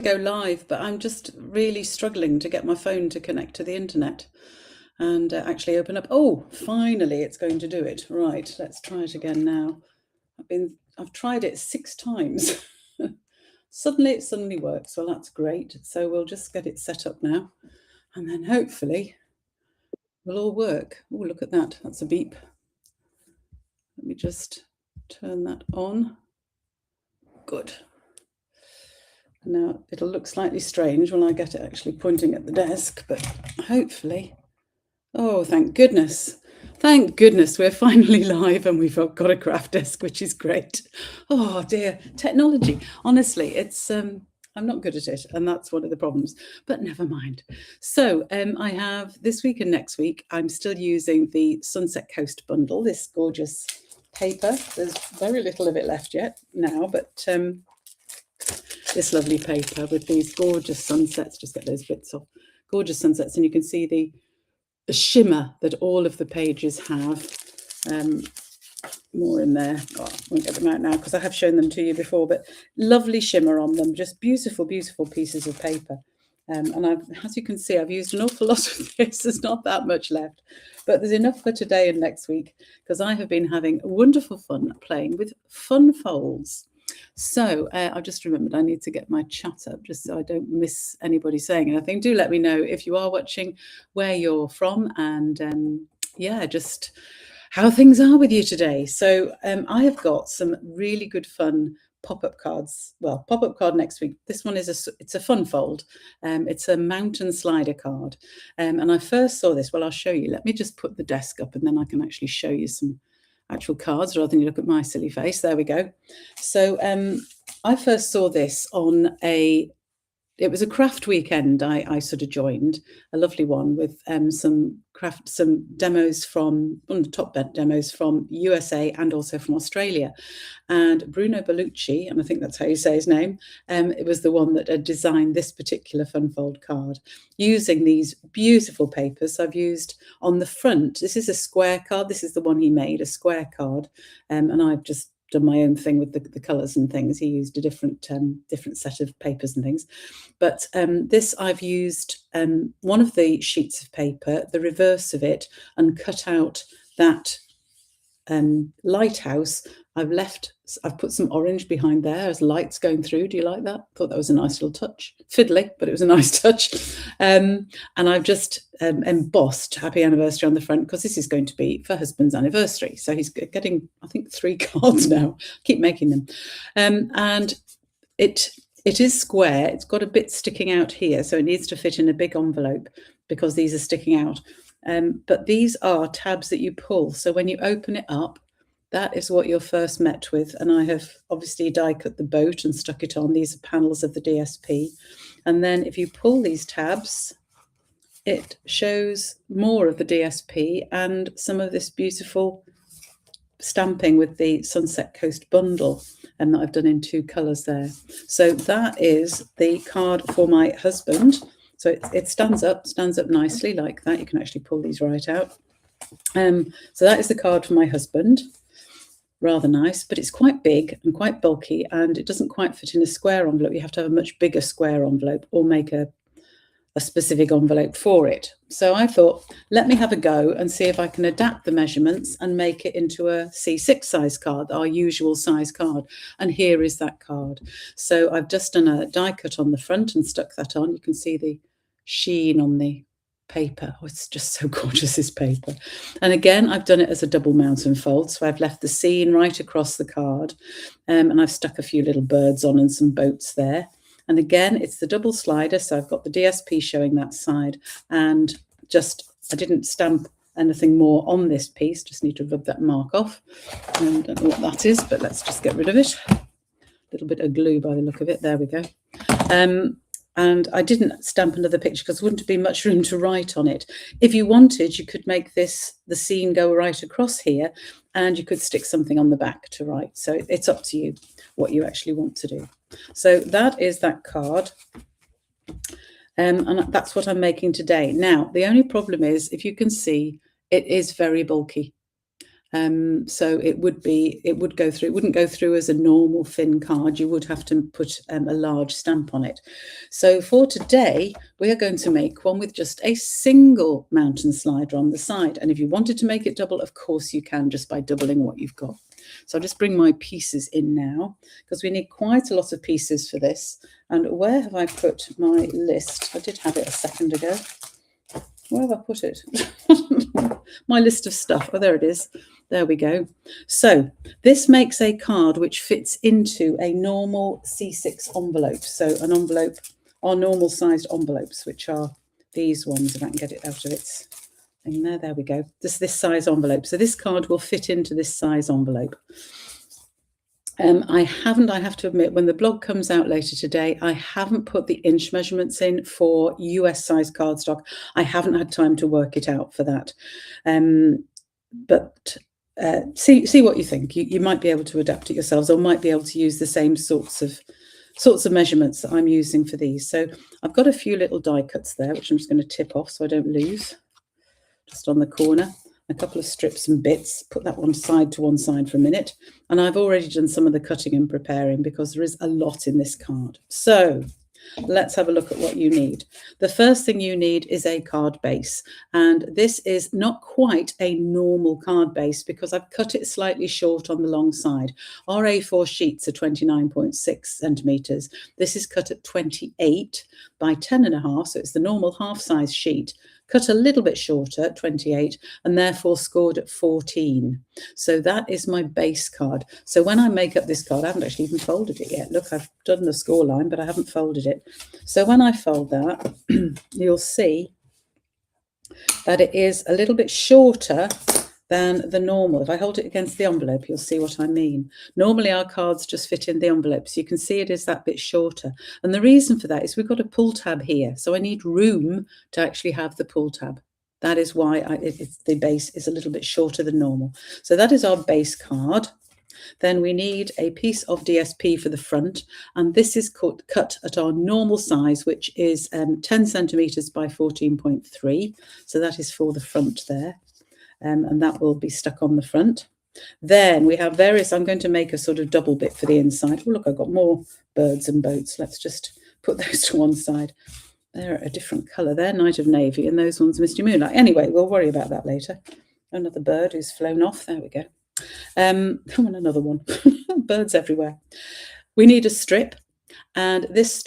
go live, but I'm just really struggling to get my phone to connect to the internet and actually open up. Oh, finally it's going to do it. Right, let's try it again now. I've tried it 6 times. Suddenly it works. Well, that's great. So we'll just get it set up now, and then hopefully we'll all work. Oh, look at that. That's a beep. Let me just turn that on. Good. Now, it'll look slightly strange when I get it actually pointing at the desk, but hopefully... Oh, thank goodness. Thank goodness we're finally live and we've got a craft desk, which is great. Oh dear, technology. Honestly, it's I'm not good at it, and that's one of the problems, but never mind. So I have this week and next week, I'm still using the Sunset Coast bundle, this gorgeous paper. There's very little of it left yet now, but this lovely paper with these gorgeous sunsets, just get those bits off, gorgeous sunsets, and you can see the shimmer that all of the pages have. More in there. Oh, I won't get them out now because I have shown them to you before, but lovely shimmer on them, just beautiful, beautiful pieces of paper. And as you can see, I've used an awful lot of this. There's not that much left, but there's enough for today and next week because I have been having wonderful fun playing with fun folds. So I just remembered I need to get my chat up just so I don't miss anybody saying anything. Do let me know if you are watching, where you're from, and yeah, just how things are with you today. So I have got some really good fun pop-up cards. Well, pop-up card next week. This one is it's a fun fold. It's a mountain slider card. And I first saw this. Well, I'll show you. Let me just put the desk up and then I can actually show you some actual cards rather than you look at my silly face. There we go. So I first saw this on it was a craft weekend I sort of joined, a lovely one with some demos from, one of the top demos from USA and also from Australia. And Bruno Bellucci, and I think that's how you say his name, it was the one that had designed this particular Funfold card using these beautiful papers. So I've used on the front, this is a square card. This is the one he made, a square card. And I've just done my own thing with the colours and things. He used a different set of papers and things. But this, I've used one of the sheets of paper, the reverse of it, and cut out that lighthouse. I've put some orange behind there as lights going through. Do you like that? Thought that was a nice little touch. Fiddly, but it was a nice touch. And I've just embossed Happy Anniversary on the front because this is going to be for husband's anniversary. So he's getting, I think, 3 cards now. Keep making them. And it is square. It's got a bit sticking out here, so it needs to fit in a big envelope because these are sticking out. But these are tabs that you pull. So when you open it up, that is what you're first met with. And I have obviously die cut the boat and stuck it on. These are panels of the DSP. And then if you pull these tabs, it shows more of the DSP and some of this beautiful stamping with the Sunset Coast bundle that I've done in 2 colours there. So that is the card for my husband. So it stands up nicely like that. You can actually pull these right out. So that is the card for my husband. Rather nice, but it's quite big and quite bulky, and it doesn't quite fit in a square envelope. You have to have a much bigger square envelope or make a specific envelope for it. So I thought, let me have a go and see if I can adapt the measurements and make it into a C6 size card, our usual size card. And here is that card. So I've just done a die cut on the front and stuck that on. You can see the sheen on the paper. Oh, it's just so gorgeous, this paper. And again, I've done it as a double mountain fold. So I've left the scene right across the card, and I've stuck a few little birds on and some boats there. And again, it's the double slider. So I've got the DSP showing that side, and I didn't stamp anything more on this piece. Just need to rub that mark off. I don't know what that is, but let's just get rid of it. A little bit of glue by the look of it. There we go. And I didn't stamp another picture because there wouldn't be much room to write on it. If you wanted, you could make the scene go right across here, and you could stick something on the back to write. So it's up to you what you actually want to do. So that is that card. And that's what I'm making today. Now, the only problem is, if you can see, it is very bulky. So it would go through, it wouldn't go through as a normal thin card. You would have to put a large stamp on it. So for today, we are going to make one with just a single mountain slider on the side. And if you wanted to make it double, of course you can, just by doubling what you've got. So I'll just bring my pieces in now, because we need quite a lot of pieces for this. And where have I put my list? I did have it a second ago. Where have I put it? My list of stuff. Oh, there it is. There we go. So this makes a card which fits into a normal C6 envelope. So an envelope, our normal sized envelopes, which are these ones, if I can get it out of its thing there. There we go. This size envelope. So this card will fit into this size envelope. I have to admit, when the blog comes out later today, I haven't put the inch measurements in for US size cardstock. I haven't had time to work it out for that. But see what you think. You might be able to adapt it yourselves, or might be able to use the same sorts of measurements that I'm using for these. So I've got a few little die cuts there, which I'm just going to tip off so I don't lose, just on the corner. A couple of strips and bits, put that one side to one side for a minute. And I've already done some of the cutting and preparing, because there is a lot in this card. So let's have a look at what you need. The first thing you need is a card base. And this is not quite a normal card base, because I've cut it slightly short on the long side. Our A4 sheets are 29.6 centimetres. This is cut at 28 by 10.5, so it's the normal half size sheet, cut a little bit shorter at 28, and therefore scored at 14. So that is my base card. So when I make up this card, I haven't actually even folded it yet. Look, I've done the score line, but I haven't folded it. So when I fold that, you'll see that it is a little bit shorter than the normal. If I hold it against the envelope, you'll see what I mean. Normally our cards just fit in the envelope, so you can see it is that bit shorter. And the reason for that is we've got a pull tab here, so I need room to actually have the pull tab. That is why the base is a little bit shorter than normal. So that is our base card. Then we need a piece of DSP for the front, and this is cut at our normal size, which is 10 centimetres by 14.3. So that is for the front there. And that will be stuck on the front. Then we have various, I'm going to make a sort of double bit for the inside. Oh, look, I've got more birds and boats. Let's just put those to one side. They're a different colour. They're Night of Navy, and those ones Misty Moonlight. Anyway, we'll worry about that later. Another bird who's flown off. There we go. Come on, another one. Birds everywhere. We need a strip, and this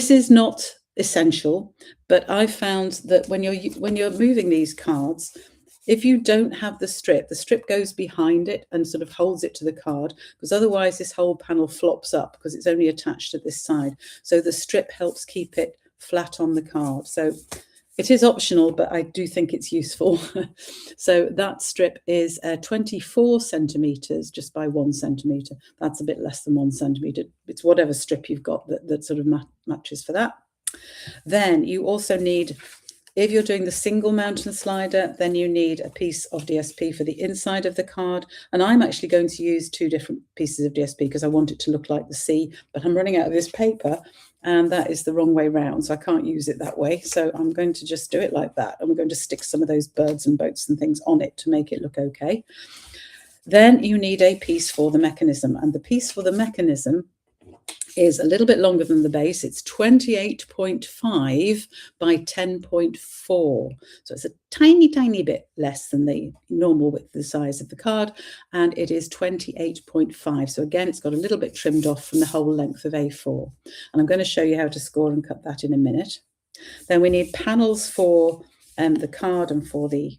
is not essential, but I found that when you're moving these cards, if you don't have the strip goes behind it and sort of holds it to the card, because otherwise this whole panel flops up because it's only attached to this side. So the strip helps keep it flat on the card. So it is optional, but I do think it's useful. So that strip is 24 centimetres just by 1 centimetre. That's a bit less than 1 centimetre. It's whatever strip you've got that sort of matches for that. Then you also need, if you're doing the single mountain slider, then you need a piece of DSP for the inside of the card. And I'm actually going to use 2 different pieces of DSP because I want it to look like the sea, but I'm running out of this paper and that is the wrong way round, so I can't use it that way. So I'm going to just do it like that. And we're going to stick some of those birds and boats and things on it to make it look okay. Then you need a piece for the mechanism, and the piece for the mechanism is a little bit longer than the base. It's 28.5 by 10.4. So it's a tiny bit less than the normal width, the size of the card, and it is 28.5. So again, it's got a little bit trimmed off from the whole length of A4. And I'm going to show you how to score and cut that in a minute. Then we need panels for the card and for the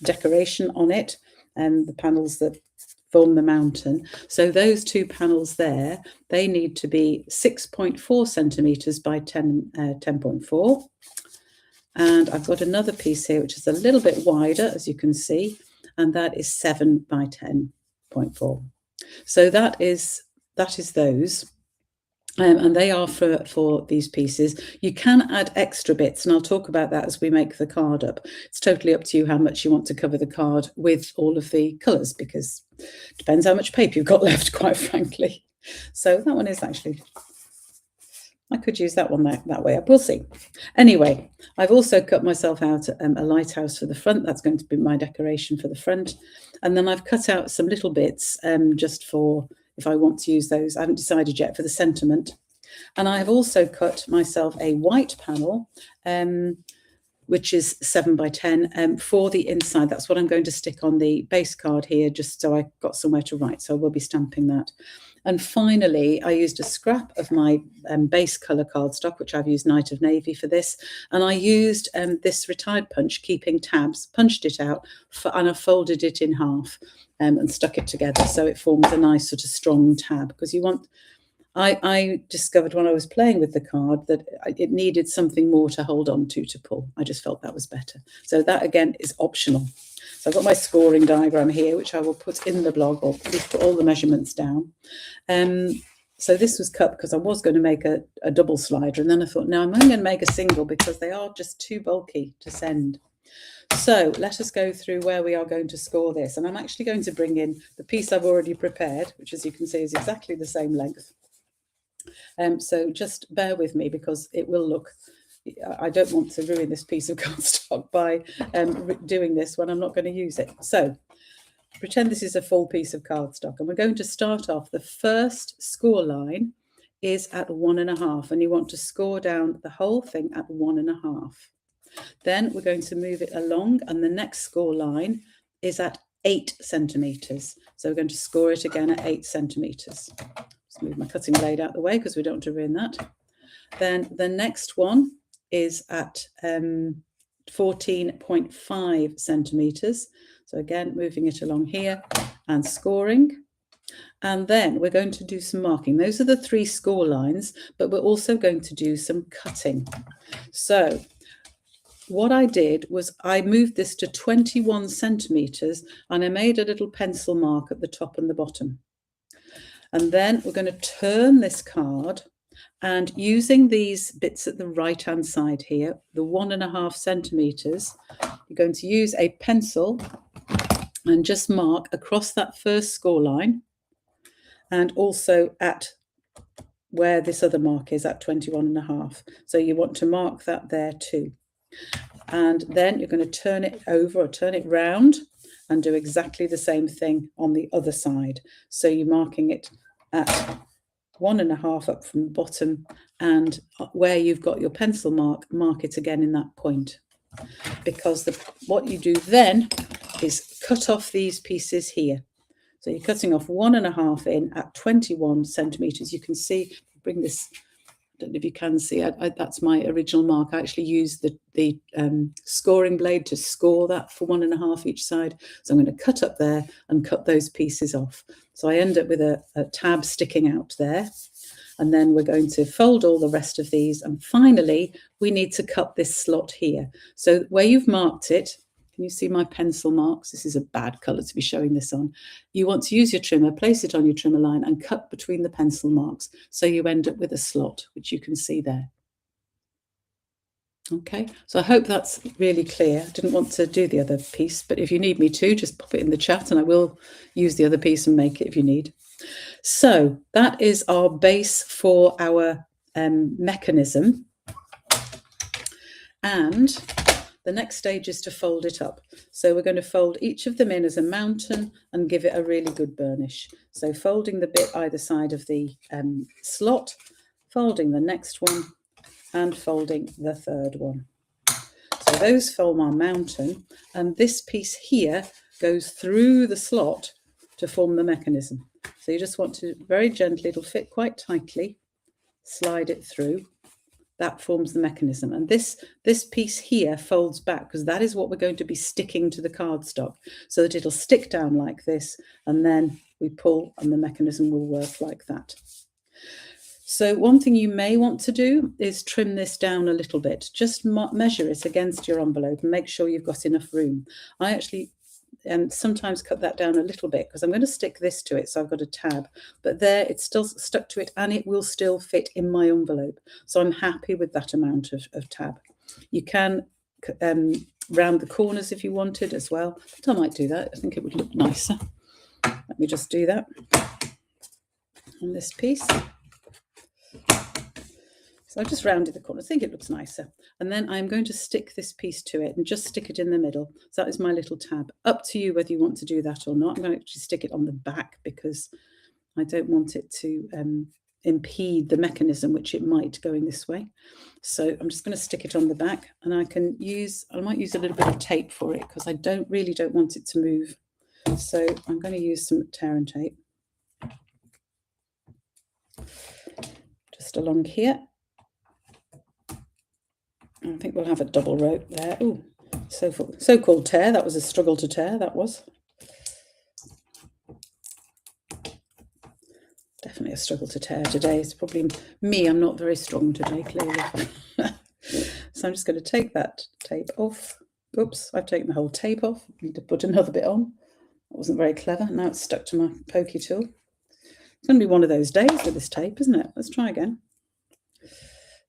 decoration on it, and the panels that form the mountain. So those 2 panels there, they need to be 6.4 centimetres by 10.4. And I've got another piece here, which is a little bit wider, as you can see, and that is 7 by 10.4. So that is those. And they are for these pieces. You can add extra bits, and I'll talk about that as we make the card up. It's totally up to you how much you want to cover the card with all of the colours, because it depends how much paper you've got left, quite frankly. So that one is actually I could use that one that way. We'll see. Anyway, I've also cut myself out a lighthouse for the front. That's going to be my decoration for the front. And then I've cut out some little bits just for if I want to use those. I haven't decided yet for the sentiment. And I have also cut myself a white panel, which is 7 by 10 for the inside. That's what I'm going to stick on the base card here, just so I've got somewhere to write. So I will be stamping that. And finally, I used a scrap of my base colour cardstock, which I've used Night of Navy for this. And I used this retired punch, keeping tabs, punched it out, and I folded it in half and stuck it together. So it forms a nice sort of strong tab, because you want... I discovered when I was playing with the card that it needed something more to hold on to pull. I just felt that was better. So that, again, is optional. So I've got my scoring diagram here, which I will put in the blog, or at least put all the measurements down. So this was cut because I was going to make a double slider. And then I thought, no, I'm only going to make a single because they are just too bulky to send. So let us go through where we are going to score this. And I'm actually going to bring in the piece I've already prepared, which, as you can see, is exactly the same length. So just bear with me, because it will look... I don't want to ruin this piece of cardstock by doing this when I'm not going to use it. So pretend this is a full piece of cardstock, and we're going to start off. The first score line is at 1.5, and you want to score down the whole thing at 1.5. Then we're going to move it along, and the next score line is at 8 centimetres. So we're going to score it again at 8 centimetres. Just move my cutting blade out of the way because we don't want to ruin that. Then the next one is at 14.5 centimetres. So again, moving it along here and scoring. And then we're going to do some marking. Those are the 3 score lines, but we're also going to do some cutting. So what I did was I moved this to 21 centimetres, and I made a little pencil mark at the top and the bottom. And then we're going to turn this card, and using these bits at the right hand side here, the 1.5 centimetres, you're going to use a pencil and just mark across that first score line, and also at where this other mark is at 21.5. So you want to mark that there too. And then you're going to turn it over, or turn it round, and do exactly the same thing on the other side. So you're marking it at 1.5 up from the bottom, and where you've got your pencil mark it again in that point. Because what you do then is cut off these pieces here. So you're cutting off 1.5 in at 21 centimetres. You can see, bring this... I don't know if you can see, that's my original mark. I actually used the scoring blade to score that for 1.5 each side. So I'm going to cut up there and cut those pieces off. So I end up with a tab sticking out there. And then we're going to fold all the rest of these. And finally, we need to cut this slot here. So where you've marked it, can you see my pencil marks? This is a bad colour to be showing this on. You want to use your trimmer, place it on your trimmer line, and cut between the pencil marks. So you end up with a slot, which you can see there. Okay, so I hope that's really clear. I didn't want to do the other piece, but if you need me to, just pop it in the chat and I will use the other piece and make it if you need. So that is our base for our mechanism. And the next stage is to fold it up. So we're going to fold each of them in as a mountain and give it a really good burnish. So folding the bit either side of the slot, folding the next one, and folding the third one. So those form our mountain, and this piece here goes through the slot to form the mechanism. So you just want to very gently, it'll fit quite tightly, slide it through. That forms the mechanism. And this piece here folds back, because that is what we're going to be sticking to the cardstock, so that it'll stick down like this, and then we pull and the mechanism will work like that. So one thing you may want to do is trim this down a little bit. Just measure it against your envelope and make sure you've got enough room. I actually sometimes cut that down a little bit because I'm going to stick this to it, so I've got a tab, but there it's still stuck to it and it will still fit in my envelope, so I'm happy with that amount of tab. You can round the corners if you wanted as well, but I might do that. I think it would look nicer. Let me just do that on this piece. So I just rounded the corner. I think it looks nicer. And then I'm going to stick this piece to it and just stick it in the middle. So that is my little tab. Up to you whether you want to do that or not. I'm going to actually stick it on the back because I don't want it to impede the mechanism, which it might going this way. So I'm just going to stick it on the back, and I might use a little bit of tape for it because I really don't want it to move. So I'm going to use some tear and tape just along here. I think we'll have a double rope there. Ooh, so-called tear. That was a struggle to tear, that was. Definitely a struggle to tear today. It's probably me. I'm not very strong today, clearly. So I'm just going to take that tape off. Oops, I've taken the whole tape off. I need to put another bit on. That wasn't very clever. Now it's stuck to my pokey tool. It's going to be one of those days with this tape, isn't it? Let's try again.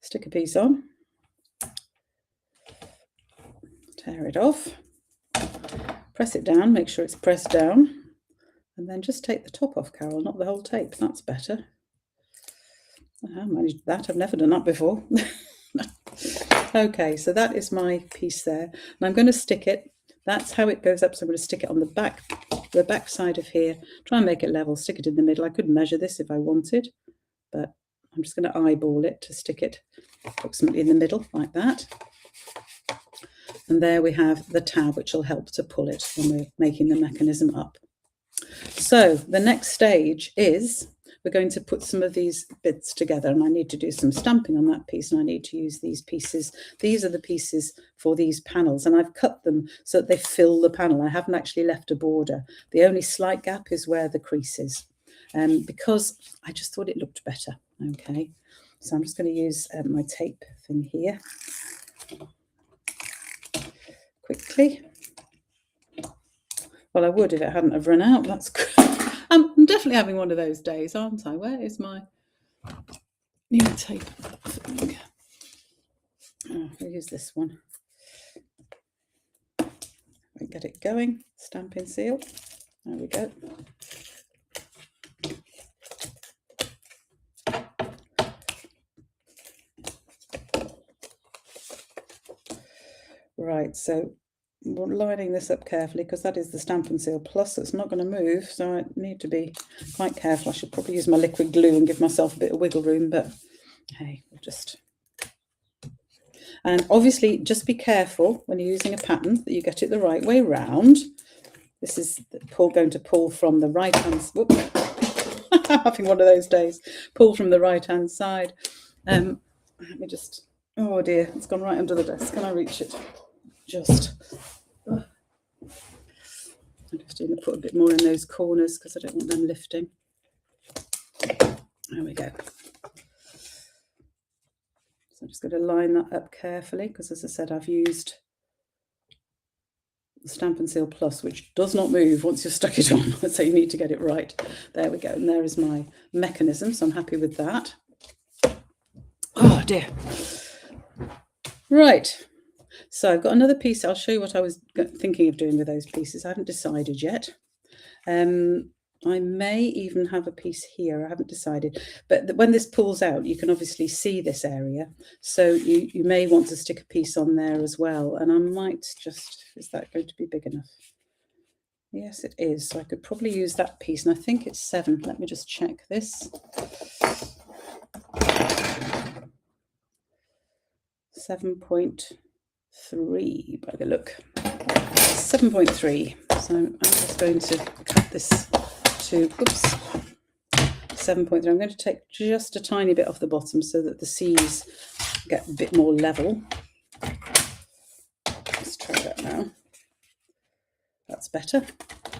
Stick a piece on. Tear it off. Press it down. Make sure it's pressed down. And then just take the top off, Carol, not the whole tape. That's better. I managed that. I've never done that before. Okay, so that is my piece there. And I'm going to stick it. That's how it goes up. So I'm going to stick it on the back side of here. Try and make it level. Stick it in the middle. I could measure this if I wanted, but I'm just going to eyeball it to stick it approximately in the middle like that. And there we have the tab, which will help to pull it when we're making the mechanism up. So the next stage is we're going to put some of these bits together, and I need to do some stamping on that piece, and I need to use these pieces. These are the pieces for these panels, and I've cut them so that they fill the panel. I haven't actually left a border. The only slight gap is where the crease is, because I just thought it looked better. Okay, so I'm just going to use my tape thing here quickly. Well, I would if it hadn't have run out. That's good. I'm definitely having one of those days, aren't I? Where is my new tape thing? Oh, I'll use this one. Get it going. Stamping seal. There we go. Right, so we're lining this up carefully because that is the Stampin' Seal Plus. It's not going to move, so I need to be quite careful. I should probably use my liquid glue and give myself a bit of wiggle room, but hey, we'll just... And obviously, just be careful when you're using a pattern that you get it the right way round. This is going to pull from the right hand... Whoop. Having one of those days. Pull from the right hand side. Let me just... Oh dear, it's gone right under the desk. Can I reach it? Just... I'm just going to put a bit more in those corners because I don't want them lifting. There we go. So I'm just going to line that up carefully because, as I said, I've used the Stampin' Seal Plus, which does not move once you've stuck it on. So you need to get it right. There we go. And there is my mechanism. So I'm happy with that. Oh dear. Right. So I've got another piece. I'll show you what I was thinking of doing with those pieces. I haven't decided yet. I may even have a piece here. I haven't decided. But when this pulls out, you can obviously see this area. So you may want to stick a piece on there as well. And I might just... Is that going to be big enough? Yes, it is. So I could probably use that piece. And I think it's 7. Let me just check this. 7.3 by the look. 7.3. So I'm just going to cut this to, oops, 7.3. I'm going to take just a tiny bit off the bottom so that the C's get a bit more level. Let's try that now. That's better.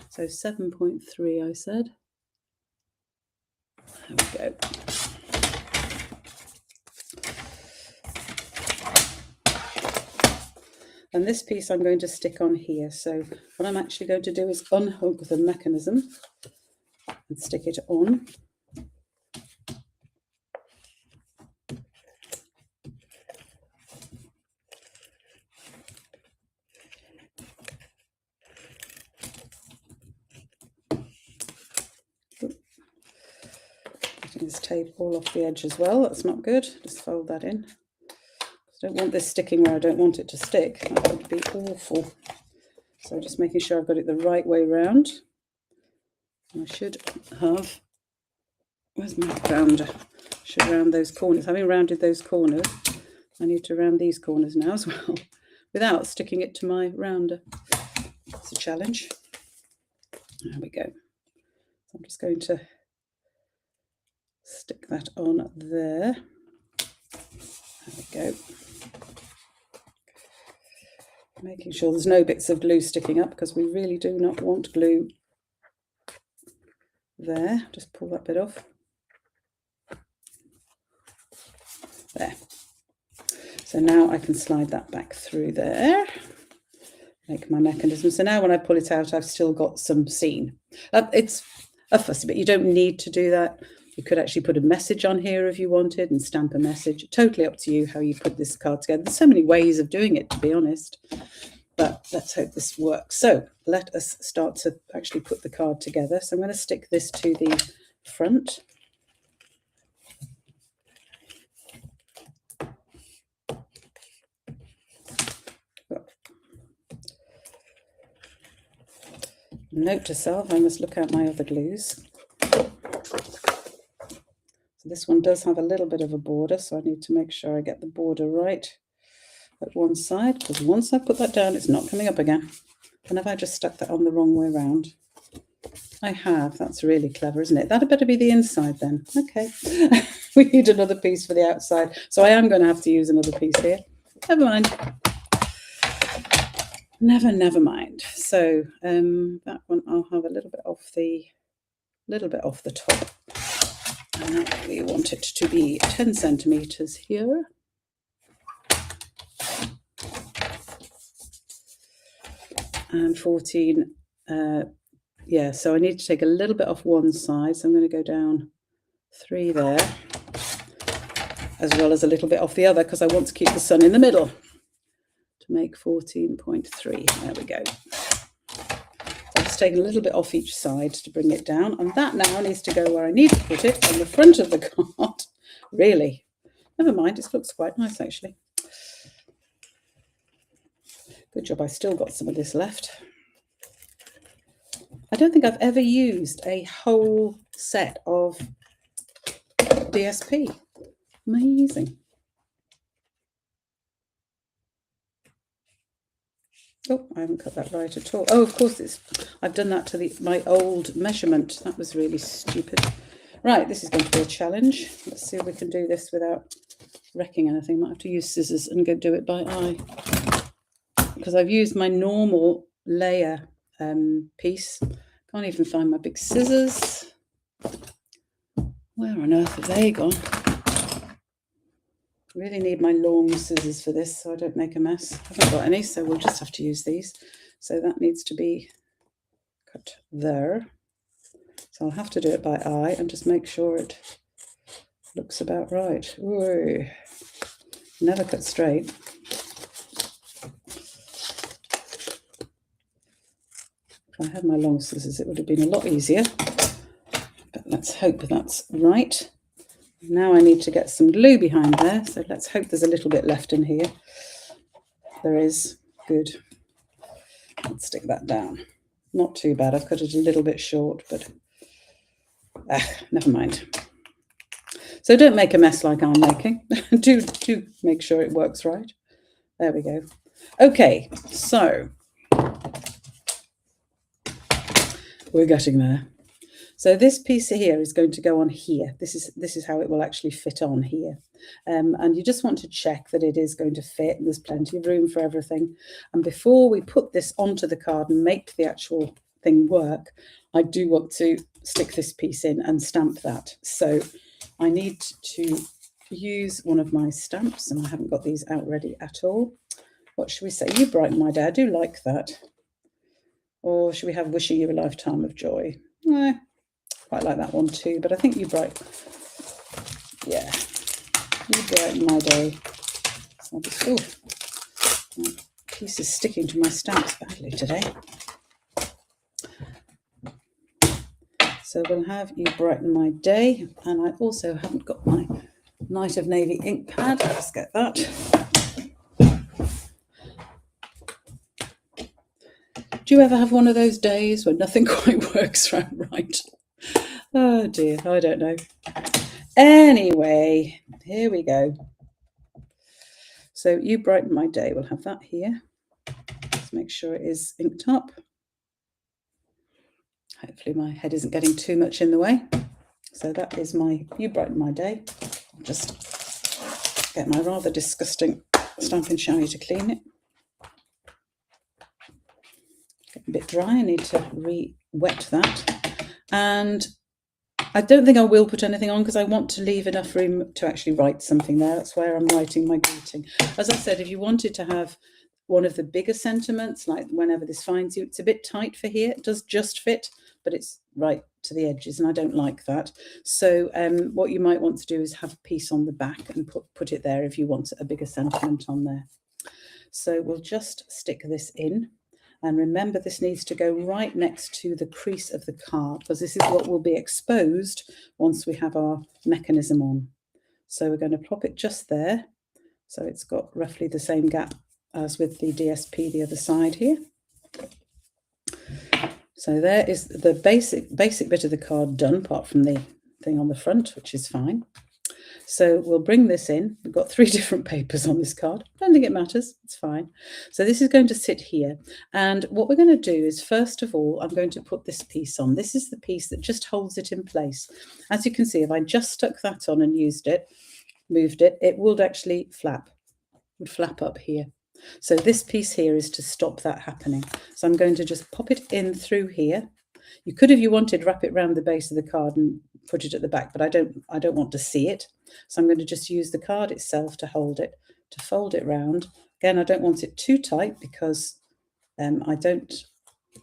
So 7.3, I said. There we go. And this piece I'm going to stick on here. So what I'm actually going to do is unhook the mechanism and stick it on. taking this tape all off the edge as well. That's not good. Just fold that in. I don't want this sticking where I don't want it to stick. That would be awful. So just making sure I've got it the right way round. I should have, where's my rounder? Should round those corners. Having rounded those corners, I need to round these corners now as well, without sticking it to my rounder. It's a challenge. There we go. So I'm just going to stick that on there. There we go. Making sure there's no bits of glue sticking up, because we really do not want glue there. Just pull that bit off. There. So now I can slide that back through there, make my mechanism. So now when I pull it out, I've still got some seam. It's a fussy bit. You don't need to do that. You could actually put a message on here if you wanted and stamp a message. Totally up to you how you put this card together. There's so many ways of doing it, to be honest. But let's hope this works. So let us start to actually put the card together. So I'm going to stick this to the front. Note to self, I must look out my other glues. So this one does have a little bit of a border, so I need to make sure I get the border right at one side, because once I put that down, it's not coming up again. And have I just stuck that on the wrong way around? I have. That's really clever, isn't it? That had better be the inside then. Okay. We need another piece for the outside. So I am going to have to use another piece here. Never mind. Never mind. So that one I'll have a little bit off the top. And we want it to be 10 centimeters here. And 14, yeah, so I need to take a little bit off one side. So I'm going to go down 3 there, as well as a little bit off the other, because I want to keep the sun in the middle to make 14.3. There we go. I've just taken a little bit off each side to bring it down, and that now needs to go where I need to put it, on the front of the card. Really, never mind, it looks quite nice actually. Good job, I still got some of this left. I don't think I've ever used a whole set of DSP. Amazing. Oh, I haven't cut that right at all. Oh, of course, I've done that to my old measurement. That was really stupid. Right, this is going to be a challenge. Let's see if we can do this without wrecking anything. Might have to use scissors and go do it by eye, because I've used my normal layer piece. Can't even find my big scissors. Where on earth have they gone? Really need my long scissors for this so I don't make a mess. I haven't got any, so we'll just have to use these. So that needs to be cut there. So I'll have to do it by eye and just make sure it looks about right. Ooh, never cut straight. If I had my long scissors, it would have been a lot easier. But let's hope that's right. Now I need to get some glue behind there, so let's hope there's a little bit left in here. There is. Good. Let's stick that down. Not too bad. I've cut it a little bit short, but never mind. So don't make a mess like I'm making. do make sure it works right. There we go. Okay, so we're getting there. So this piece here is going to go on here. This is how it will actually fit on here. And you just want to check that it is going to fit. There's plenty of room for everything. And before we put this onto the card and make the actual thing work, I do want to stick this piece in and stamp that. So I need to use one of my stamps, and I haven't got these out ready at all. What should we say? You brighten my day. I do like that. Or should we have wishing you a lifetime of joy? Quite like that one too, but I think you brighten my day. So my piece is sticking to my stamps badly today. So we'll have You Brighten My Day, and I also haven't got my Night of Navy ink pad. Let's get that. Do you ever have one of those days when nothing quite works out right? Oh dear, I don't know. Anyway, here we go. So You Brighten My Day, we'll have that here. Let's make sure it is inked up. Hopefully my head isn't getting too much in the way. So that is my You Brighten My Day. I'll just get my rather disgusting Stampin' Shiny to clean it. Getting a bit dry, I need to re-wet that. And I don't think I will put anything on because I want to leave enough room to actually write something there. That's where I'm writing my greeting. As I said, if you wanted to have one of the bigger sentiments, like Whenever This Finds You, it's a bit tight for here. It does just fit, but it's right to the edges, and I don't like that. So what you might want to do is have a piece on the back and put it there if you want a bigger sentiment on there. So we'll just stick this in. And remember, this needs to go right next to the crease of the card, because this is what will be exposed once we have our mechanism on. So we're going to plop it just there. So it's got roughly the same gap as with the DSP the other side here. So there is the basic bit of the card done, apart from the thing on the front, which is fine. So we'll bring this in. We've got 3 different papers on this card. I don't think it matters. It's fine. So this is going to sit here. And what we're going to do is, first of all, I'm going to put this piece on. This is the piece that just holds it in place. As you can see, if I just stuck that on and used it, moved it, it would actually flap. It would flap up here. So this piece here is to stop that happening. So I'm going to just pop it in through here. You could, if you wanted, wrap it around the base of the card and put it at the back, but I don't want to see it. So I'm going to just use the card itself to hold it, to fold it round. Again, I don't want it too tight because I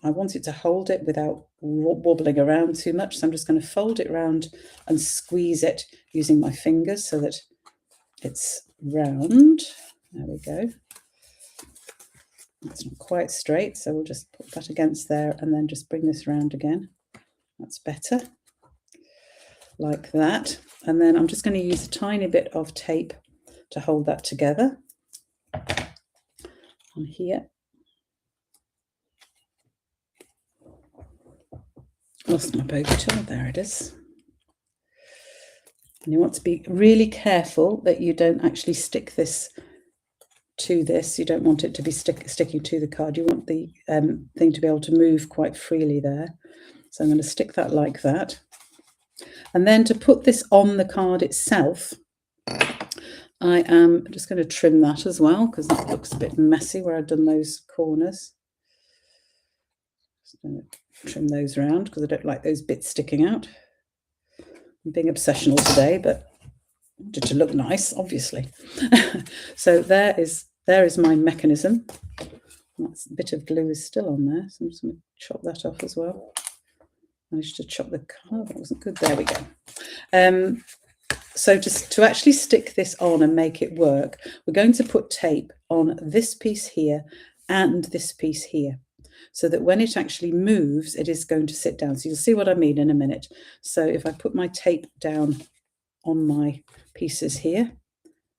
want it to hold it without wobbling around too much. So I'm just going to fold it round and squeeze it using my fingers so that it's round. There we go. That's not quite straight, so we'll just put that against there and then just bring this round again. That's better. Like that. And then I'm just going to use a tiny bit of tape to hold that together on here. Lost my poker tool. There it is. And you want to be really careful that you don't actually stick this to this. You don't want it to be sticking to the card. You want the thing to be able to move quite freely there. So I'm going to stick that like that. And then to put this on the card itself, I am just going to trim that as well, because that looks a bit messy where I've done those corners. Just going to trim those around because I don't like those bits sticking out. I'm being obsessional today, but I wanted to look nice, obviously. So there is my mechanism. That's a bit of glue is still on there, so I'm just going to chop that off as well. Managed to chop the card. That wasn't good. There we go. So just to actually stick this on and make it work, we're going to put tape on this piece here and this piece here, so that when it actually moves, it is going to sit down. So you'll see what I mean in a minute. So if I put my tape down on my pieces here,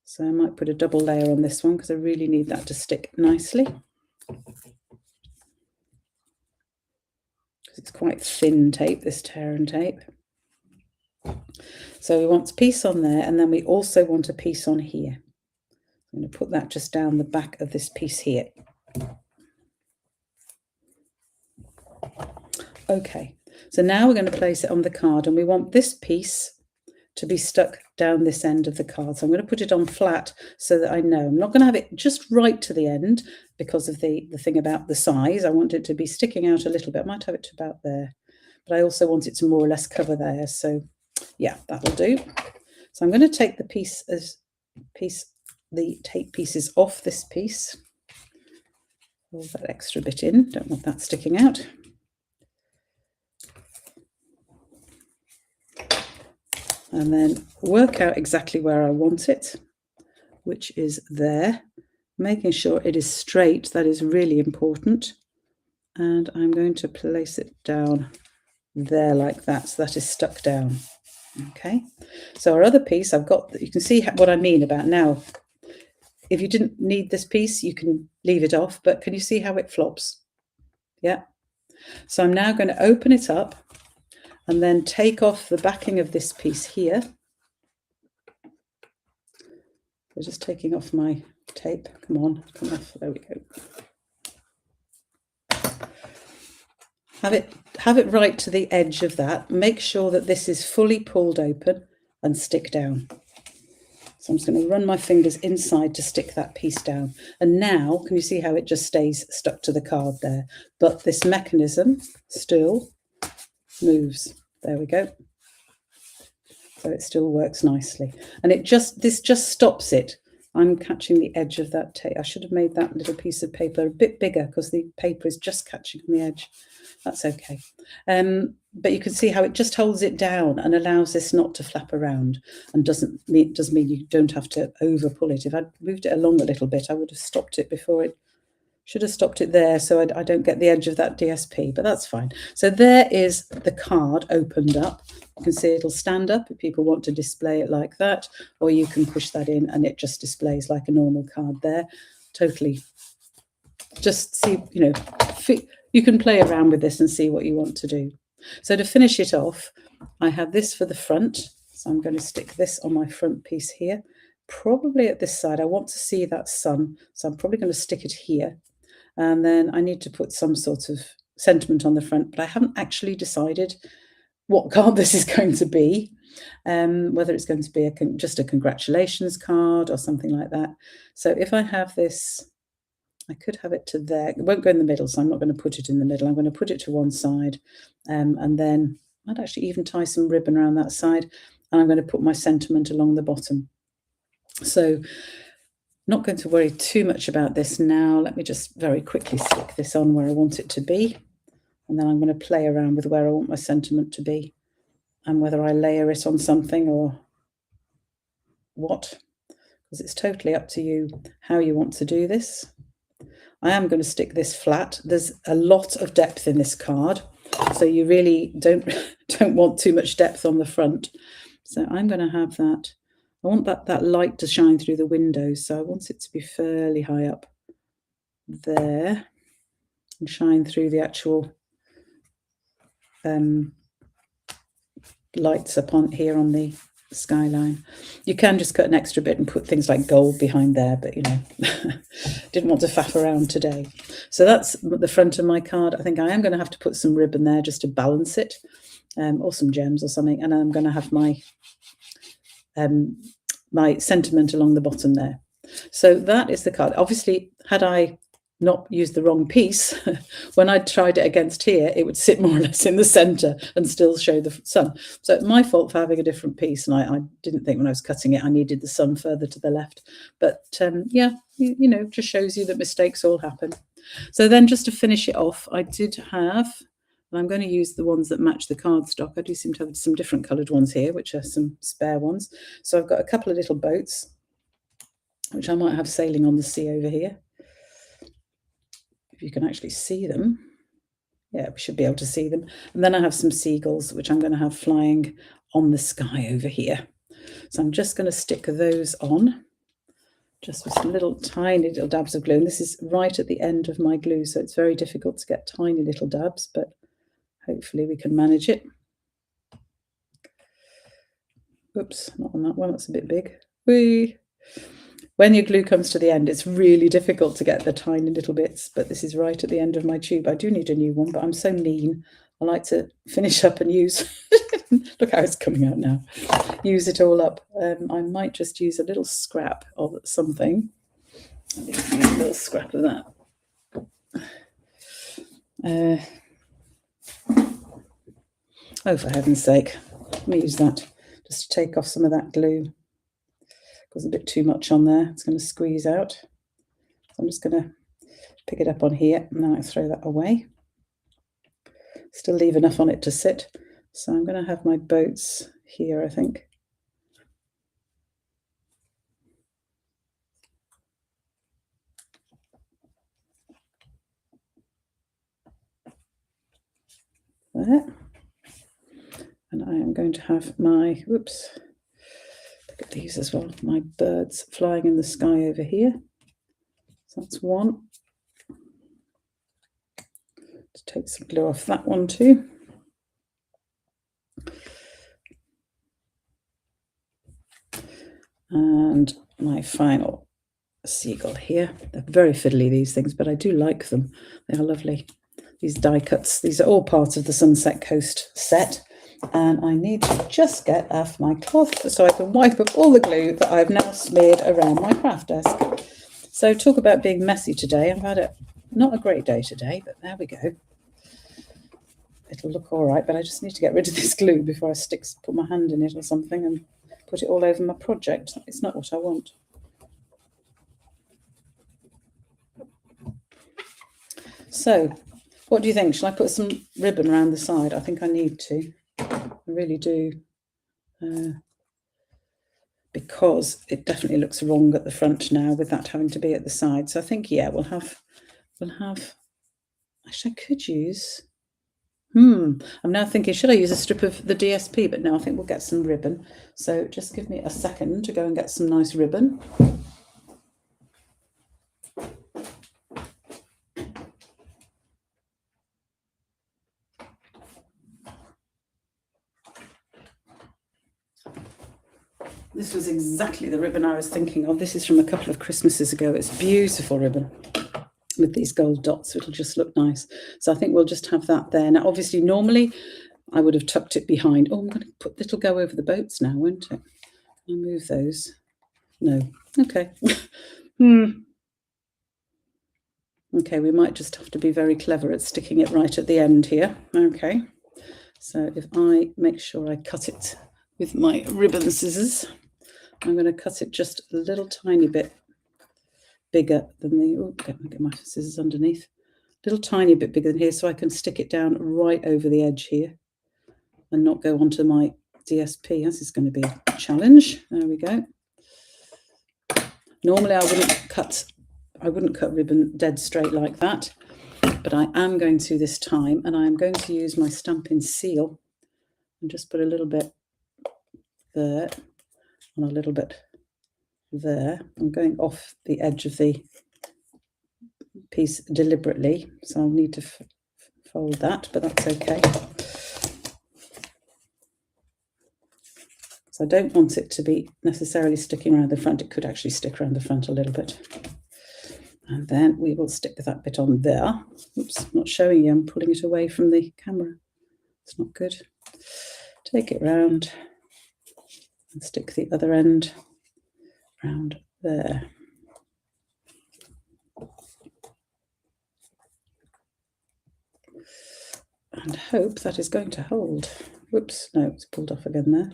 so I might put a double layer on this one because I really need that to stick nicely. It's quite thin tape, this Terran tape. So we want a piece on there, and then we also want a piece on here. I'm going to put that just down the back of this piece here. Okay, so now we're going to place it on the card, and we want this piece to be stuck down this end of the card. So I'm going to put it on flat so that I know. I'm not going to have it just right to the end because of the thing about the size. I want it to be sticking out a little bit. I might have it to about there, but I also want it to more or less cover there. So yeah, that'll do. So I'm going to take the the tape pieces off this piece. Hold that extra bit in. Don't want that sticking out. And then work out exactly where I want it, which is there, making sure it is straight. That is really important. And I'm going to place it down there like that. So that is stuck down. Okay, so our other piece, I've got, you can see what I mean about now. If you didn't need this piece, you can leave it off, but can you see how it flops? Yeah. So I'm now going to open it up and then take off the backing of this piece here. So just taking off my tape. Come on, come off. There we go. Have it right to the edge of that. Make sure that this is fully pulled open and stick down. So I'm just going to run my fingers inside to stick that piece down. And now, can you see how it just stays stuck to the card there? But this mechanism still moves. There we go. So it still works nicely. And this just stops it. I'm catching the edge of that tape. I should have made that little piece of paper a bit bigger because the paper is just catching on the edge. That's okay. But you can see how it just holds it down and allows this not to flap around, and doesn't mean you don't have to over pull it. If I'd moved it along a little bit, I would have stopped it before it. Should have stopped it there so I don't get the edge of that DSP, but that's fine. So there is the card opened up. You can see it'll stand up if people want to display it like that, or you can push that in and it just displays like a normal card there. Totally. Just see, you can play around with this and see what you want to do. So to finish it off, I have this for the front. So I'm going to stick this on my front piece here, probably at this side. I want to see that sun, so I'm probably going to stick it here. And then I need to put some sort of sentiment on the front, but I haven't actually decided what card this is going to be, whether it's going to be just a congratulations card or something like that. So if I have this, I could have it to there. It won't go in the middle, so I'm not going to put it in the middle. I'm going to put it to one side, and then I'd actually even tie some ribbon around that side, and I'm going to put my sentiment along the bottom. So not going to worry too much about this now. Let me just very quickly stick this on where I want it to be. And then I'm going to play around with where I want my sentiment to be and whether I layer it on something or what, because it's totally up to you how you want to do this. I am going to stick this flat. There's a lot of depth in this card, so you really don't want too much depth on the front. So I'm going to have that. I want that light to shine through the windows, so I want it to be fairly high up there and shine through the actual lights up on here on the skyline. You can just cut an extra bit and put things like gold behind there, but didn't want to faff around today. So that's the front of my card. I think I am going to have to put some ribbon there just to balance it, or some gems or something, and I'm going to have my my sentiment along the bottom there. So that is the card. Obviously, had I not used the wrong piece, when I tried it against here, it would sit more or less in the center and still show the sun. So it's my fault for having a different piece, and I didn't think when I was cutting it I needed the sun further to the left. But yeah, just shows you that mistakes all happen. So then just to finish it off, I did have, and I'm going to use the ones that match the cardstock. I do seem to have some different coloured ones here, which are some spare ones. So I've got a couple of little boats, which I might have sailing on the sea over here. If you can actually see them. Yeah, we should be able to see them. And then I have some seagulls, which I'm going to have flying on the sky over here. So I'm just going to stick those on, just with some tiny little dabs of glue. And this is right at the end of my glue, so it's very difficult to get tiny little dabs, but hopefully we can manage it. Oops, not on that one, that's a bit big. Whee! When your glue comes to the end, it's really difficult to get the tiny little bits, but this is right at the end of my tube. I do need a new one, but I'm so mean. I like to finish up and use, look how it's coming out now, use it all up. I might just use a little scrap of something. A little scrap of that. Oh, for heaven's sake, let me use that just to take off some of that glue. There's a bit too much on there. It's going to squeeze out. So I'm just going to pick it up on here and then I throw that away. Still leave enough on it to sit. So I'm going to have my boats here, I think. There. going to have my, whoops, look at these as well, my birds flying in the sky over here. So that's one. Let's take some glue off that one too. And my final seagull here. They're very fiddly, these things, but I do like them. They are lovely. These die cuts, these are all part of the Sunset Coast set. And I need to just get off my cloth so I can wipe up all the glue that I've now smeared around my craft desk. So talk about being messy today. I've had not a great day today, but there we go. It'll look all right, but I just need to get rid of this glue before I put my hand in it or something and put it all over my project. It's not what I want. So, what do you think? Shall I put some ribbon around the side? I think I need to. I really do. Because it definitely looks wrong at the front now with that having to be at the side. So I think, yeah, we'll have, actually I could use, I'm now thinking, should I use a strip of the DSP? But no, I think we'll get some ribbon. So just give me a second to go and get some nice ribbon. This was exactly the ribbon I was thinking of. This is from a couple of Christmases ago. It's beautiful ribbon with these gold dots. It'll just look nice. So I think we'll just have that there. Now, obviously, normally I would have tucked it behind. Oh, I'm going to put, it'll go over the boats now, won't it? I'll move those. No. Okay. Okay, we might just have to be very clever at sticking it right at the end here. Okay. So if I make sure I cut it with my ribbon scissors, I'm going to cut it just a little tiny bit bigger than the, oh, get my scissors underneath, a little tiny bit bigger than here so I can stick it down right over the edge here and not go onto my DSP. This is going to be a challenge. There we go. Normally I wouldn't cut ribbon dead straight like that, but I am going to this time, and I am going to use my Stampin' Seal and just put a little bit there and a little bit there. I'm going off the edge of the piece deliberately, so I'll need to fold that, but that's okay. So I don't want it to be necessarily sticking around the front. It could actually stick around the front a little bit. And then we will stick that bit on there. Oops, I'm not showing you. I'm pulling it away from the camera. It's not good. Take it round and stick the other end round there. And hope that is going to hold. Whoops, no, it's pulled off again there.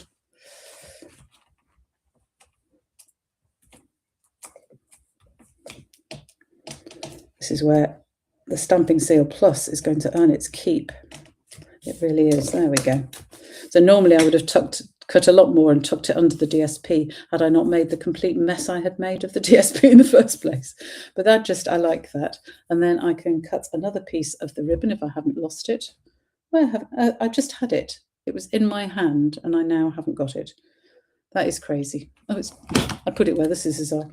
This is where the Stampin' Seal Plus is going to earn its keep. It really is. There we go. So normally I would have cut a lot more and tucked it under the DSP had I not made the complete mess I had made of the DSP in the first place. But that just, I like that. And then I can cut another piece of the ribbon if I haven't lost it. Where have I just had it? It was in my hand and I now haven't got it. That is crazy. Oh, I put it where the scissors are.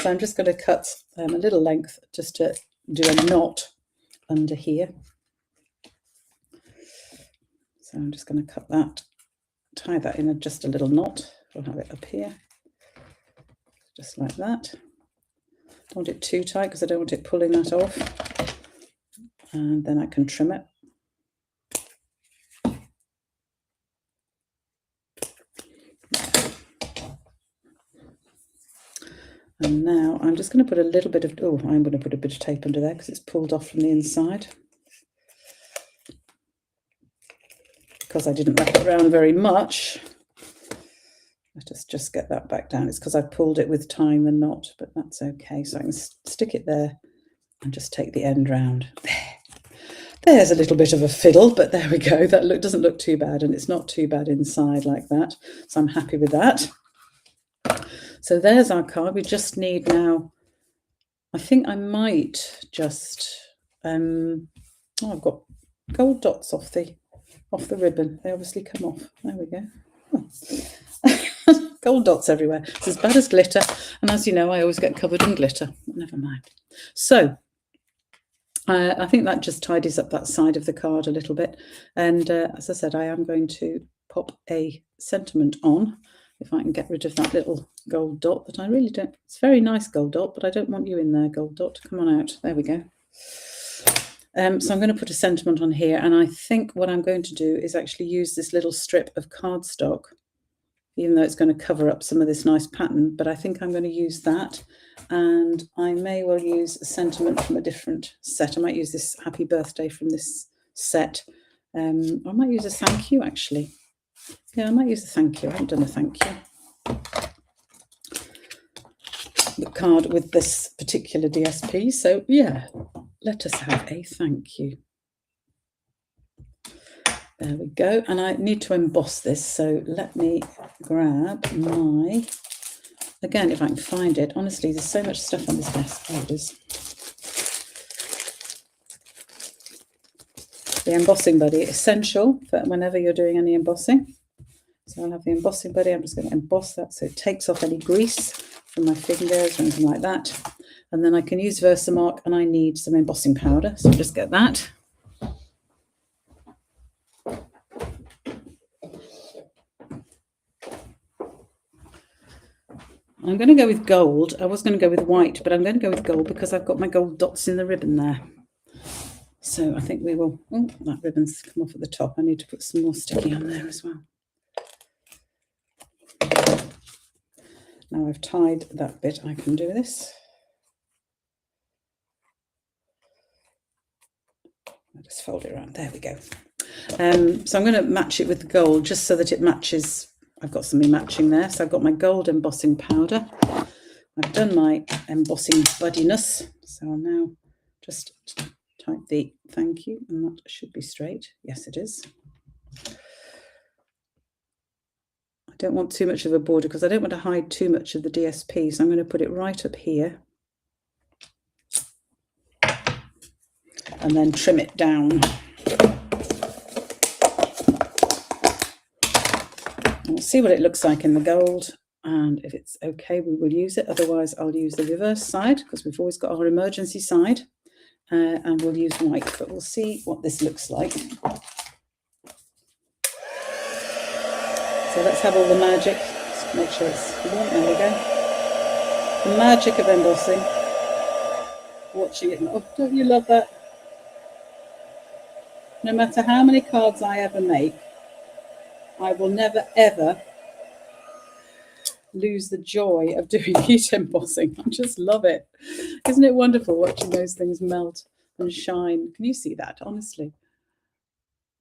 So I'm just going to cut a little length just to do a knot under here. So I'm just going to cut that, tie that in just a little knot. I'll have it up here, just like that. Don't want it too tight because I don't want it pulling that off. And then I can trim it. And now I'm just going to put a little bit of, I'm going to put a bit of tape under there because it's pulled off from the inside. Because I didn't wrap it around very much. Let us just get that back down. It's because I pulled it with tying the knot, but that's okay. So I can stick it there and just take the end round. There's a little bit of a fiddle, but there we go. That doesn't look too bad, and it's not too bad inside like that. So I'm happy with that. So there's our card. We just need now, I think I might just, I've got gold dots off the off the ribbon. They obviously come off. There we go. Gold dots everywhere. It's as bad as glitter. And as you know, I always get covered in glitter. Never mind. So I think that just tidies up that side of the card a little bit. And as I said, I am going to pop a sentiment on, if I can get rid of that little gold dot that I really don't. It's a very nice gold dot, but I don't want you in there, gold dot. Come on out. There we go. So I'm going to put a sentiment on here, and I think what I'm going to do is actually use this little strip of cardstock, even though it's going to cover up some of this nice pattern, but I think I'm going to use that, and I may well use a sentiment from a different set. I might use this happy birthday from this set. I might use a thank you, actually. Yeah, I might use a thank you. I haven't done a thank you. The card with this particular DSP, so yeah, let us have a thank you. There we go, and I need to emboss this, so let me grab my, again, if I can find it. Honestly, there's so much stuff on this desk. There it is. The embossing buddy, essential for whenever you're doing any embossing. So I'll have the embossing buddy. I'm just going to emboss that so it takes off any grease from my fingers or anything like that. And then I can use Versamark, and I need some embossing powder, so I'll just get that. I'm going to go with gold. I was going to go with white, but I'm going to go with gold because I've got my gold dots in the ribbon there. So I think we will, oh, that ribbon's come off at the top. I need to put some more sticky on there as well. Now I've tied that bit, I can do this. I'll just fold it around. There we go. So I'm going to match it with the gold just so that it matches. I've got something matching there. So I've got my gold embossing powder. I've done my embossing buddiness. So I'll now just type the thank you, and that should be straight. Yes, it is. I don't want too much of a border because I don't want to hide too much of the DSP. So I'm going to put it right up here and then trim it down. We'll see what it looks like in the gold, and if it's okay, we will use it. Otherwise, I'll use the reverse side because we've always got our emergency side, and we'll use white, but we'll see what this looks like. So let's have all the magic. Just make sure it's warm. There we go. The magic of embossing. Watching it. Oh, don't you love that? No matter how many cards I ever make, I will never, ever lose the joy of doing heat embossing. I just love it. Isn't it wonderful watching those things melt and shine? Can you see that? Honestly.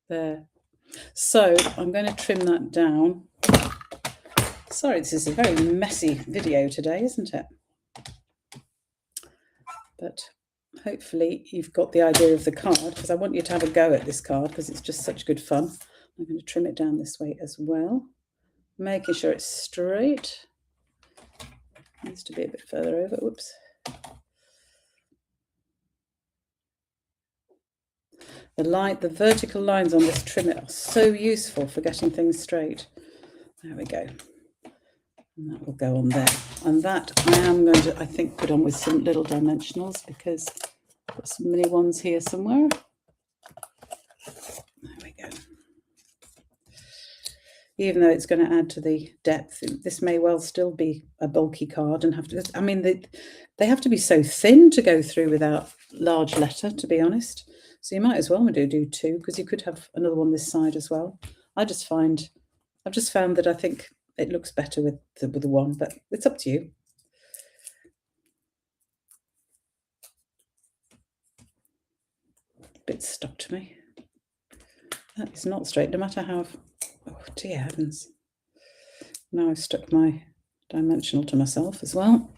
There. So I'm going to trim that down. Sorry, this is a very messy video today, isn't it? But hopefully you've got the idea of the card, because I want you to have a go at this card because it's just such good fun. I'm going to trim it down this way as well, making sure it's straight. Needs to be a bit further over. Whoops. The vertical lines on this trim are so useful for getting things straight. There we go. And that will go on there. And that I am going to, I think, put on with some little dimensionals because I've got some mini ones here somewhere. There we go. Even though it's going to add to the depth, this may well still be a bulky card and have to, I mean, they have to be so thin to go through without large letter, to be honest. So you might as well do two, because you could have another one this side as well. I've just found that I think it looks better with the one, but it's up to you. A bit stuck to me. That is not straight, no matter how. Oh dear heavens. Now I've stuck my dimensional to myself as well.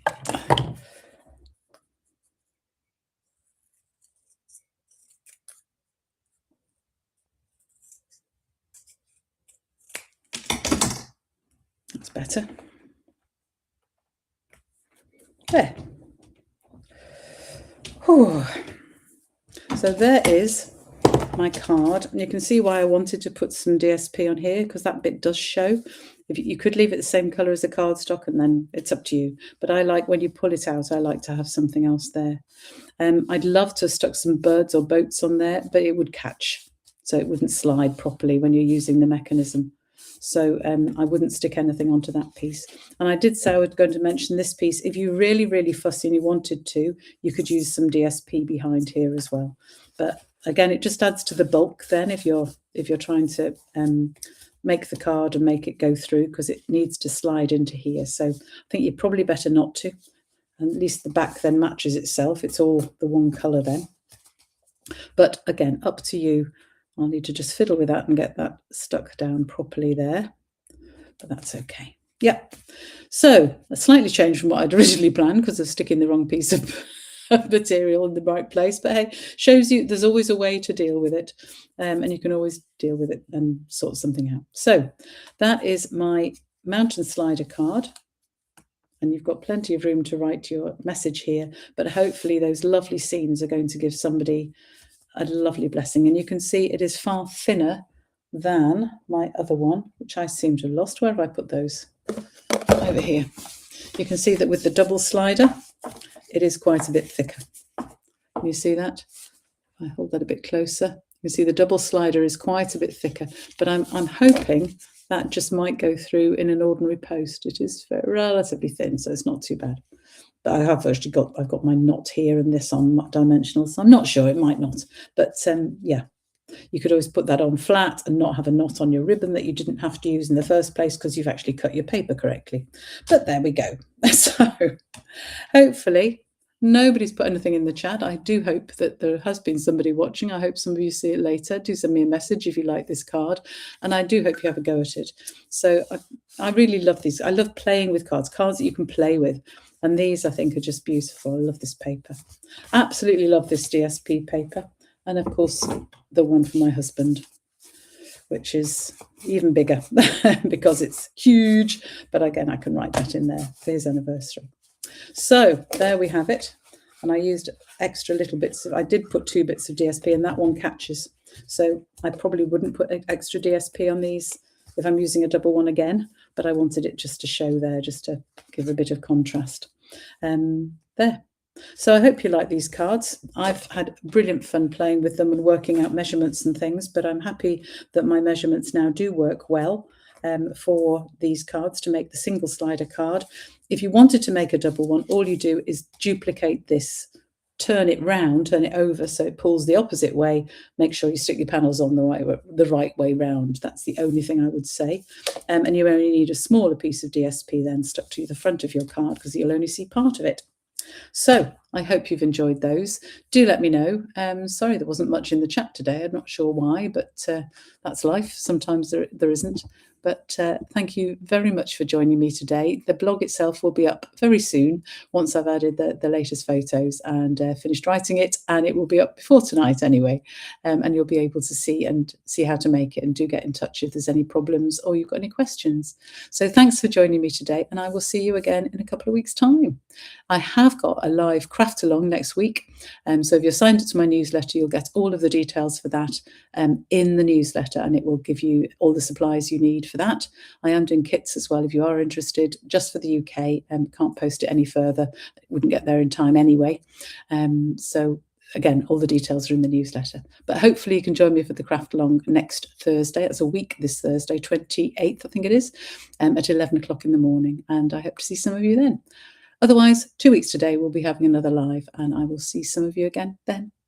That's better. There. Whew. So there is my card, and you can see why I wanted to put some DSP on here, because that bit does show. If you could leave it the same color as the cardstock, and then it's up to you. But I like, when you pull it out, I like to have something else there. I'd love to have stuck some birds or boats on there, but it would catch, so it wouldn't slide properly when you're using the mechanism. So I wouldn't stick anything onto that piece. And I did say I was going to mention this piece. If you're really, really fussy and you wanted to, you could use some DSP behind here as well. But again, it just adds to the bulk then if you're trying to make the card and make it go through, because it needs to slide into here. So I think you're probably better not to. And at least the back then matches itself. It's all the one colour then. But again, up to you. I'll need to just fiddle with that and get that stuck down properly there. But that's okay. Yep. So a slightly changed from what I'd originally planned because of sticking the wrong piece of material in the right place. But hey, shows you there's always a way to deal with it. And you can always deal with it and sort something out. So that is my mountain slider card. And you've got plenty of room to write your message here. But hopefully those lovely scenes are going to give somebody a lovely blessing. And you can see it is far thinner than my other one, which I seem to have lost. Where have I put those? Over here. You can see that with the double slider, it is quite a bit thicker. Can you see that? I hold that a bit closer. You can see the double slider is quite a bit thicker, but I'm hoping that just might go through in an ordinary post. It is relatively thin, so it's not too bad. But I have actually I've got my knot here and this on dimensional, so I'm not sure, it might not. But yeah, you could always put that on flat and not have a knot on your ribbon that you didn't have to use in the first place because you've actually cut your paper correctly. But there we go. So hopefully nobody's put anything in the chat. I do hope that there has been somebody watching. I hope some of you see it later. Do send me a message if you like this card. And I do hope you have a go at it. So I really love these. I love playing with cards that you can play with. And these, I think, are just beautiful. I love this paper. Absolutely love this DSP paper. And, of course, the one for my husband, which is even bigger because it's huge. But, again, I can write that in there for his anniversary. So there we have it. And I used extra little bits. I did put 2 bits of DSP, and that one catches. So I probably wouldn't put extra DSP on these if I'm using a double one again. But I wanted it just to show there, just to give a bit of contrast. There. So I hope you like these cards. I've had brilliant fun playing with them and working out measurements and things, but I'm happy that my measurements now do work well for these cards to make the single slider card. If you wanted to make a double one, all you do is duplicate this, turn it round, turn it over so it pulls the opposite way. Make sure you stick your panels on the right way round. That's the only thing I would say. And you only need a smaller piece of DSP then stuck to the front of your card because you'll only see part of it. So I hope you've enjoyed those. Do let me know. Sorry there wasn't much in the chat today. I'm not sure why, but that's life. Sometimes there isn't. But thank you very much for joining me today. The blog itself will be up very soon once I've added the latest photos and finished writing it. And it will be up before tonight anyway. And you'll be able to see how to make it, and do get in touch if there's any problems or you've got any questions. So thanks for joining me today, and I will see you again in a couple of weeks' time. I have got a live Craftalong next week. So if you're signed up to my newsletter, you'll get all of the details for that in the newsletter, and it will give you all the supplies you need for that. I am doing kits as well if you are interested, just for the UK, and can't post it any further. It wouldn't get there in time anyway. So again, all the details are in the newsletter. But hopefully you can join me for the Craftalong next Thursday. That's a week this Thursday, 28th, I think it is, at 11 o'clock in the morning. And I hope to see some of you then. Otherwise, 2 weeks today, we'll be having another live, and I will see some of you again then.